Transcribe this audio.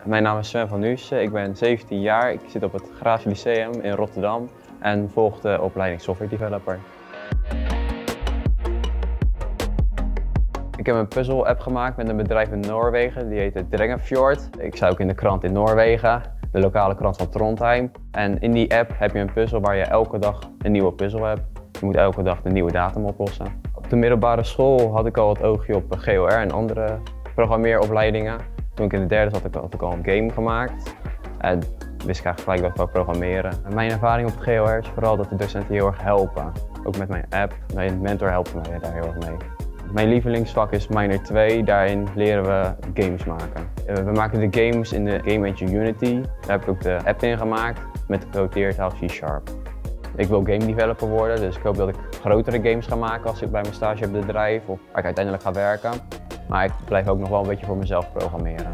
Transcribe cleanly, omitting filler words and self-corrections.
Mijn naam is Sven van Huessen, ik ben 17 jaar, ik zit op het Grafisch Lyceum in Rotterdam en volg de opleiding software developer. Ik heb een puzzel-app gemaakt met een bedrijf in Noorwegen, die heet het Draait. Ik sta ook in de krant in Noorwegen, de lokale krant van Trondheim. En in die app heb je een puzzel waar je elke dag een nieuwe puzzel hebt. Je moet elke dag een nieuwe datum oplossen. Op de middelbare school had ik al het oogje op GLR en andere programmeeropleidingen. Toen ik in de derde zat, had ik al een game gemaakt. En wist ik eigenlijk gelijk dat ik wou programmeren. En mijn ervaring op het GLR is vooral dat de docenten heel erg helpen. Ook met mijn app. Mijn mentor helpt mij daar heel erg mee. Mijn lievelingsvak is minor 2, daarin leren we games maken. We maken de games in de game engine Unity. Daar heb ik ook de app in gemaakt met de gecodeerde taal C#. Ik wil game developer worden, dus ik hoop dat ik grotere games ga maken als ik bij mijn stage op het bedrijf of waar ik uiteindelijk ga werken. Maar ik blijf ook nog wel een beetje voor mezelf programmeren.